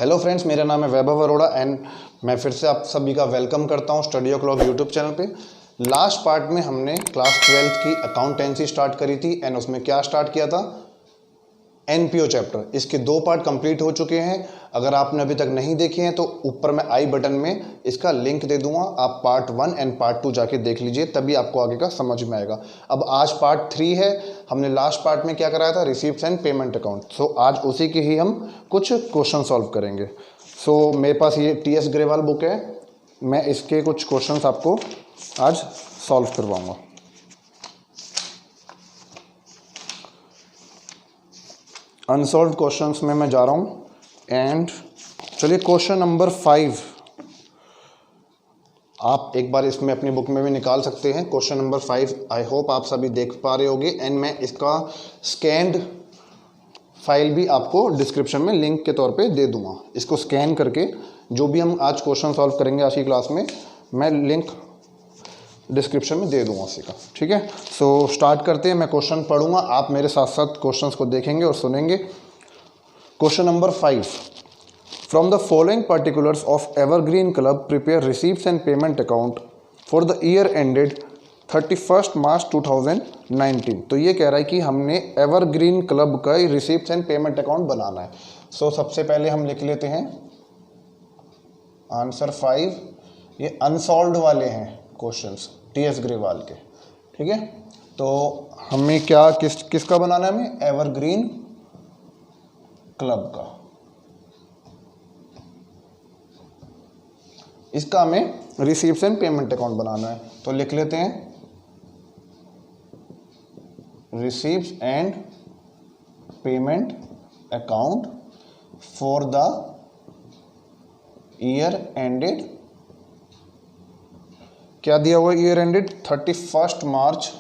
Hello friends, मेरा नाम है वैभव अरोड़ा एंड मैं फिर से आप सभी का वेलकम करता हूं स्टडी ओक्लॉक यूट्यूब चैनल पे। लास्ट पार्ट में हमने क्लास 12th की अकाउंटेंसी स्टार्ट करी थी एंड उसमें क्या स्टार्ट किया था, एनपीओ चैप्टर। इसके 2 पार्ट कंप्लीट हो चुके हैं। अगर आपने अभी तक नहीं देखे हैं तो ऊपर मैं आई बटन में इसका लिंक दे दूंगा, आप पार्ट 1 एंड पार्ट 2 जाके देख लीजिए, तभी आपको आगे का समझ में आएगा। अब आज पार्ट 3 है। हमने लास्ट पार्ट में क्या कराया था, रिसीप्ट्स एंड पेमेंट अकाउंट। सो आज उसी के ही हम कुछ क्वेश्चन सॉल्व करेंगे। सो मेरे पास ये टीएस ग्रेवाल बुक है, मैं इसके कुछ क्वेश्चंस आपको आज सॉल्व करवाऊंगा। अनसॉल्व क्वेश्चंस में मैं जा रहा हूँ एंड चलिए क्वेश्चन नंबर 5 आप एक बार इसमें अपनी बुक में भी निकाल सकते हैं। क्वेश्चन नंबर 5 आई होप आप सभी देख पा रहे होंगे एंड मैं इसका स्कैन्ड फाइल भी आपको डिस्क्रिप्शन में लिंक के तौर पे दे दूंगा। इसको स्कैन करके जो भी हम आज क्वेश्चन सॉल्व करेंगे आज की क्लास में, मैं लिंक डिस्क्रिप्शन में दे दूंगा उसी का, ठीक है। सो स्टार्ट करते हैं। मैं क्वेश्चन पढ़ूंगा, आप मेरे साथ साथ क्वेश्चंस को देखेंगे और सुनेंगे। Question number 5, from the following particulars of evergreen club prepare receipts and payment account for the year ended 31 March 2019। तो ये कह रहा है कि हमने एवरग्रीन क्लब का रिसीप्ट्स एंड पेमेंट अकाउंट बनाना है। सो सबसे पहले हम लिख लेते हैं आंसर 5। ये अनसॉल्व्ड वाले हैं क्वेश्चंस टीएस ग्रेवाल के, ठीक है। तो हमें क्या किसका बनाना है, हमें एवरग्रीन क्लब का। इसका हमें रिसीप्ट्स एंड पेमेंट अकाउंट बनाना है। तो लिख लेते हैं receipts and payment account for the year ended, क्या दिया हुआ ईयर एंडेड 31 मार्च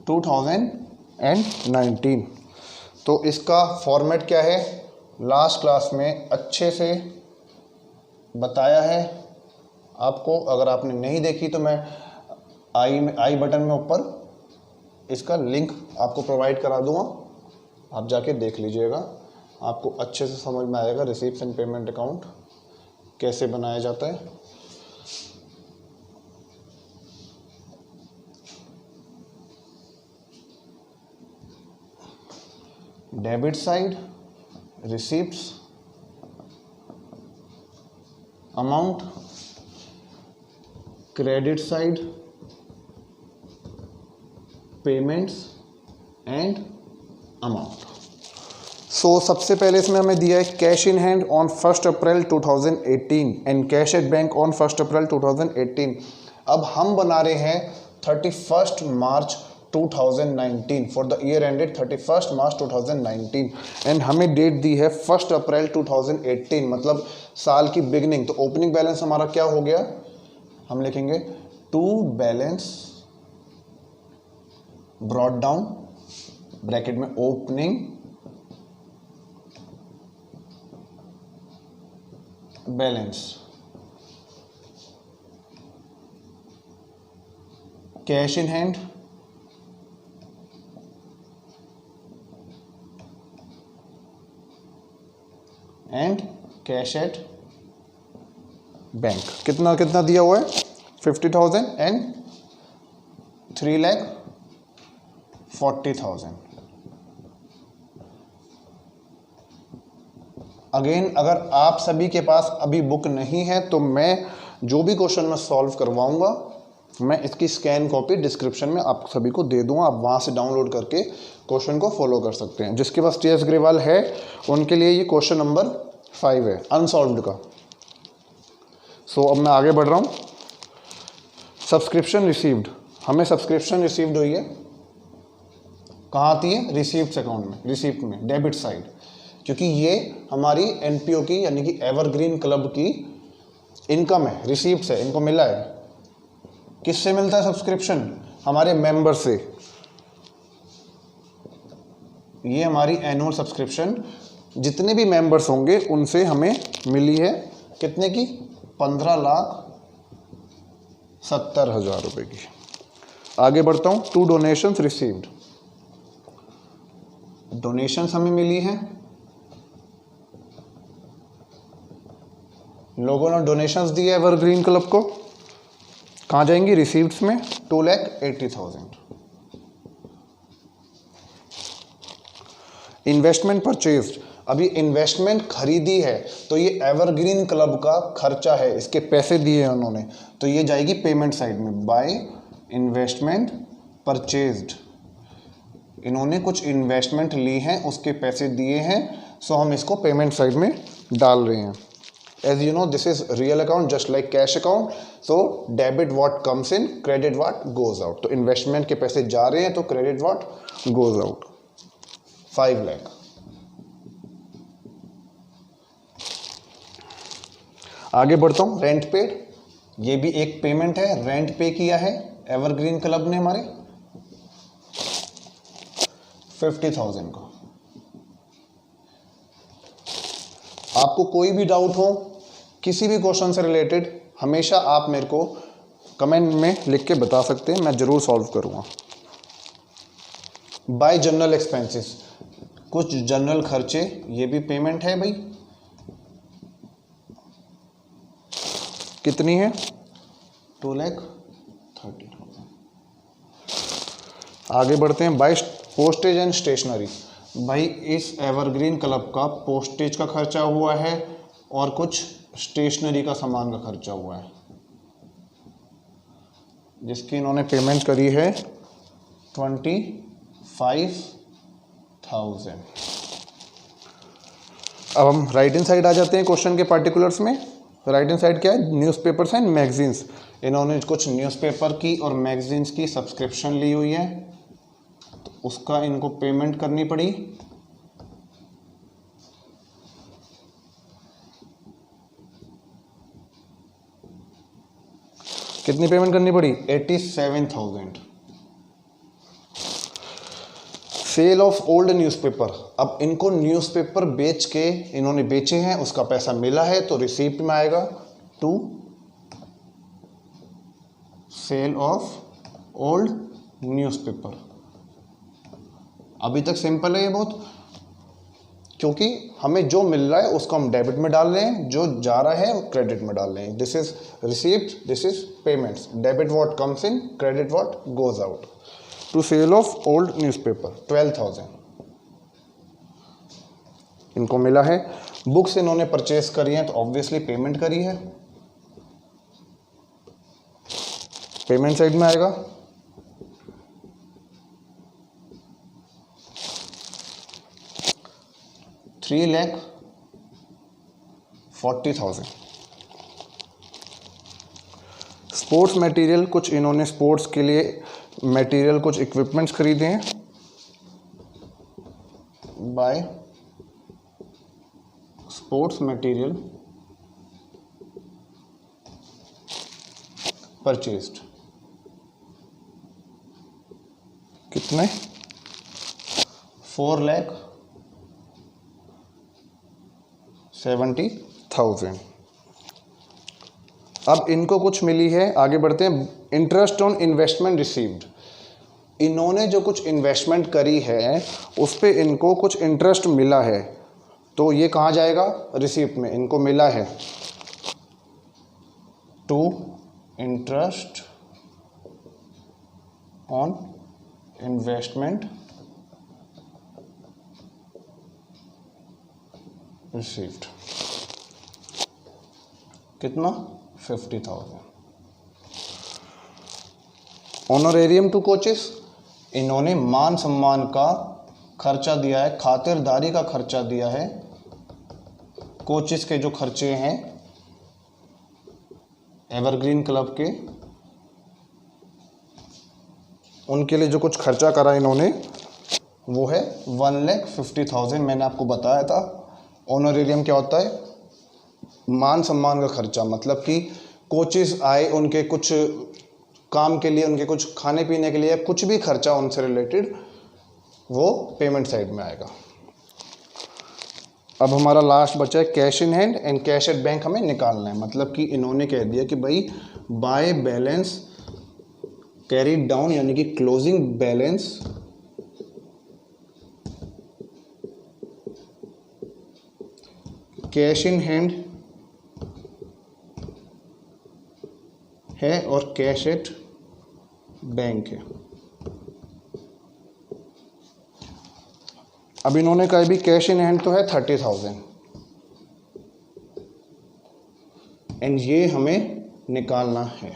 2019। तो इसका फॉर्मेट क्या है, लास्ट क्लास में अच्छे से बताया है आपको। अगर आपने नहीं देखी तो मैं आई बटन में ऊपर इसका लिंक आपको प्रोवाइड करा दूंगा, आप जाके देख लीजिएगा, आपको अच्छे से समझ में आएगा रिसीप्ट्स एंड पेमेंट अकाउंट कैसे बनाया जाता है। Debit side receipts amount, credit side payments and amount. So सबसे पहले इसमें हमें दिया है cash in hand on 1 April 2018 and cash at bank on 1 April 2018। अब हम बना रहे हैं 31 March 2019 for the year ended 31 March 2019 and हमें डेट दी है 1 अप्रैल 2018, मतलब साल की बिगनिंग। तो ओपनिंग बैलेंस हमारा क्या हो गया, हम लिखेंगे to balance brought down bracket में opening balance, cash in hand and cash at bank. कितना कितना दिया हुआ है, 50,000 एंड 3,40,000। अगेन अगर आप सभी के पास अभी बुक नहीं है तो मैं जो भी क्वेश्चन मैं सॉल्व करवाऊंगा, मैं इसकी स्कैन कॉपी डिस्क्रिप्शन में आप सभी को दे दूंगा, आप वहां से डाउनलोड करके क्वेश्चन को फॉलो कर सकते हैं। जिसके पास टीएस ग्रेवाल है उनके लिए ये क्वेश्चन नंबर 5 है अनसॉल्व्ड का। सो अब मैं आगे बढ़ रहा हूँ। सब्सक्रिप्शन रिसीव्ड, हमें सब्सक्रिप्शन रिसीव्ड हुई है, कहाँ आती है, रिसीप्ट्स अकाउंट में, रिसीप्ट में डेबिट साइड, क्योंकि ये हमारी एनपीओ की यानी कि एवरग्रीन क्लब की इनकम है, रिसीप्ट्स है, इनको मिला है। किससे मिलता है सब्सक्रिप्शन, हमारे मेंबर से। ये हमारी एनुअल सब्सक्रिप्शन जितने भी मेंबर्स होंगे उनसे हमें मिली है, कितने की, 15,70,000 रुपए की। आगे बढ़ता हूँ। 2 डोनेशंस रिसीव्ड, डोनेशंस हमें मिली हैं, लोगों ने डोनेशंस दिए एवरग्रीन क्लब को, कहाँ जाएंगी, रिसीव्ड्स में 2,80,000। इन्वेस्टमेंट परचेज्ड, अभी इन्वेस्टमेंट खरीदी है तो ये एवरग्रीन क्लब का खर्चा है, इसके पैसे दिए हैं उन्होंने, तो ये जाएगी पेमेंट साइड में। बाय इन्वेस्टमेंट परचेज्ड, इन्होंने कुछ इन्वेस्टमेंट ली हैं, उसके पैसे दिए हैं, सो हम इसको पेमेंट साइड में डाल रहे हैं। As you know, this is real account just like cash account. So debit what comes in, credit what goes out. तो इन्वेस्टमेंट के पैसे जा रहे हैं तो credit what goes out, 5 lakh. आगे बढ़ता हूँ, रेंट पेड, ये भी एक पेमेंट है, रेंट पे किया है एवरग्रीन क्लब ने हमारे 50,000 का। आपको कोई भी डाउट हो किसी भी क्वेश्चन से रिलेटेड, हमेशा आप मेरे को कमेंट में लिख के बता सकते हैं, मैं ज़रूर सॉल्व करूँगा। बाय जनरल एक्सपेंसेस, कुछ जनरल खर्चे, ये भी पेमेंट है भाई, कितनी है, 2,30,000। आगे बढ़ते हैं, बाय पोस्टेज एंड स्टेशनरी, भाई इस एवरग्रीन क्लब का पोस्टेज का खर्चा हुआ है और कुछ स्टेशनरी का सामान का खर्चा हुआ है, जिसकी इन्होंने पेमेंट करी है 25,000। अब हम राइट हैंड साइड आ जाते हैं क्वेश्चन के पार्टिकुलर्स में। राइट हैंड साइड क्या है, न्यूज़पेपर्स एंड मैगजीन्स, इन्होंने कुछ न्यूज़पेपर की और मैगजीन्स की सब्सक्रिप्शन ली हुई है, तो उसका इनको पेमेंट करनी पड़ी। कितनी पेमेंट करनी पड़ी, 87,000। सेल ऑफ ओल्ड न्यूज़पेपर, अब इनको न्यूज़पेपर बेच के इन्होंने बेचे हैं, उसका पैसा मिला है तो रिसीप्ट में आएगा to sale of old newspaper. अभी तक सिंपल है ये बहुत, क्योंकि हमें जो मिल रहा है उसको हम डेबिट में डाल रहे हैं, जो जा रहा है क्रेडिट में डाल रहे हैं। This is receipt, this is payments, debit what comes in, credit what goes out. To sale of old newspaper 12,000 इनको मिला है। बुक्स इन्होंने परचेज करी हैं तो ऑब्वियसली पेमेंट करी है, पेमेंट साइड में आएगा। $3,40,000। स्पोर्ट्स मटेरियल, कुछ इन्होंने स्पोर्ट्स के लिए मटेरियल, कुछ इक्विपमेंट्स खरीदे हैं, बाय स्पोर्ट्स मटेरियल परचेज्ड, कितने, 4,70,000। अब इनको कुछ मिली है, आगे बढ़ते हैं। इंटरेस्ट ऑन इन्वेस्टमेंट रिसीव्ड, इन्होंने जो कुछ इन्वेस्टमेंट करी है उस पे इनको कुछ इंटरेस्ट मिला है, तो ये कहाँ जाएगा, रिसीप्ट में इनको मिला है। To interest on investment received, कितना, 50,000। ऑनरेरियम टू कोचेस, इन्होंने मान सम्मान का खर्चा दिया है, खातिरदारी का खर्चा दिया है, कोचेस के जो खर्चे हैं एवरग्रीन क्लब के, उनके लिए जो कुछ खर्चा करा इन्होंने वो है 1,50,000। मैंने आपको बताया था ऑनरेरियम क्या होता है, मान सम्मान का खर्चा, मतलब कि कोचेस आए, उनके कुछ काम के लिए, उनके कुछ खाने पीने के लिए, कुछ भी खर्चा उनसे रिलेटेड, वो पेमेंट साइड में आएगा। अब हमारा लास्ट बचा है cash in hand and cash at bank, हमें निकालना है। मतलब कि इन्होंने कह दिया कि भाई बाय बैलेंस कैरीड डाउन, यानी कि closing balance cash in hand है और कैश एट बैंक है। अब इन्होंने कहा भी कैश इन हैंड तो है 30,000 एंड ये हमें निकालना है।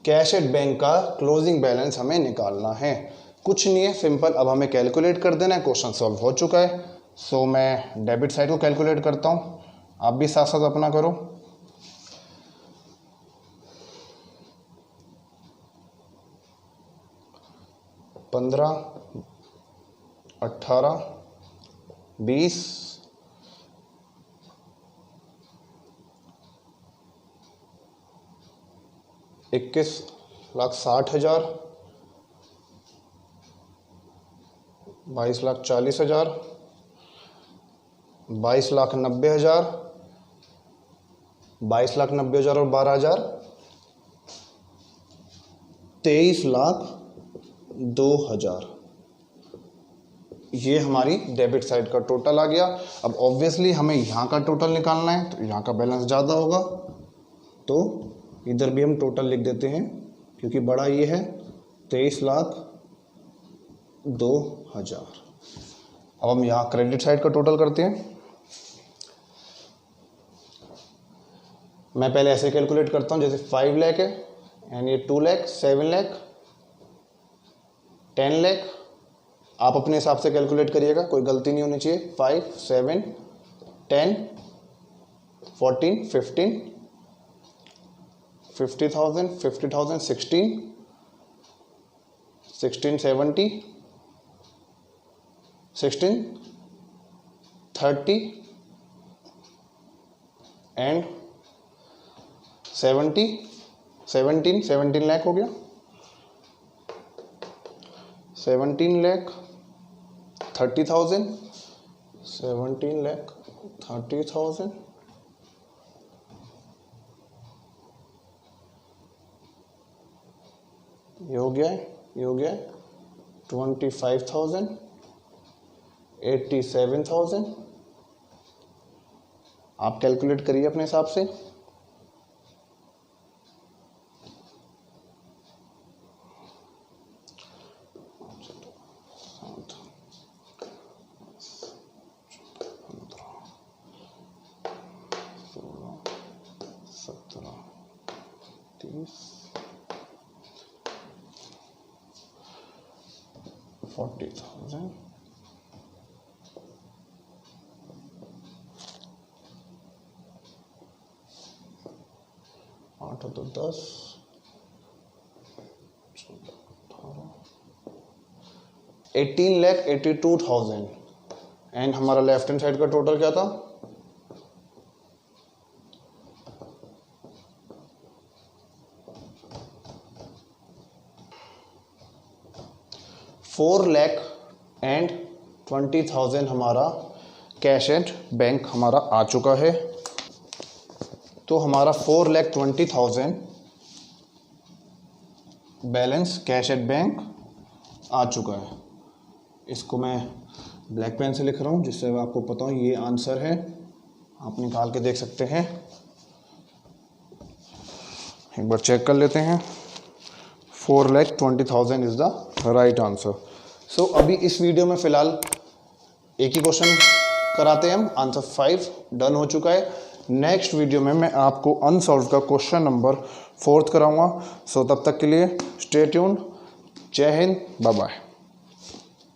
कैश एट बैंक का क्लोजिंग बैलेंस हमें निकालना है। कुछ नहीं है, सिंपल। अब हमें कैलकुलेट कर देना है। क्वेश्चन सॉल्व हो चुका है। सो मैं डेबिट साइड को कैलकुलेट करता हूँ, आप भी साथ साथ अपना करो। पंद्रह, 18, 20, 21,60,000, 22,40,000, 22,90,000, 22,90,000 और 12,000, 23,02,000। ये हमारी डेबिट साइड का टोटल आ गया। अब ऑब्वियसली हमें यहाँ का टोटल निकालना है, तो यहाँ का बैलेंस ज़्यादा होगा, तो इधर भी हम टोटल लिख देते हैं क्योंकि बड़ा ये है 23,02,000। अब हम यहाँ क्रेडिट साइड का टोटल करते हैं। मैं पहले ऐसे कैलकुलेट करता हूँ, जैसे 5 लाख है एंड ये 2 लाख, 7 लाख, 10 लाख। आप अपने हिसाब से कैलकुलेट करिएगा, कोई गलती नहीं होनी चाहिए। 5, 7, 10, 14, 15, 50,000, 50,000, 16, 70, 16, 30 एंड 17 लाख हो गया। 17 लाख 30,000, 17 लाख 30,000, ये हो गया है, 25,000, 87,000। आप कैलकुलेट करिए अपने हिसाब से। $40,000, आठ तो 10, 18,82,000 एंड हमारा लेफ्ट हैंड साइड का टोटल क्या था? 4,20,000 हमारा कैश एट बैंक हमारा आ चुका है। तो हमारा 4,20,000 बैलेंस कैश एट बैंक आ चुका है। इसको मैं ब्लैक पेन से लिख रहा हूँ जिससे आपको पता हो ये आंसर है। आप निकाल के देख सकते हैं, एक बार चेक कर लेते हैं। 4,20,000 इज द राइट आंसर। सो अभी इस वीडियो में फ़िलहाल एक ही क्वेश्चन कराते हैं हम। आंसर 5 डन हो चुका है। नेक्स्ट वीडियो में मैं आपको अनसॉल्व का क्वेश्चन नंबर 4 कराऊंगा। सो तब तक के लिए स्टे ट्यून्ड। जय हिंद, बाय बाय।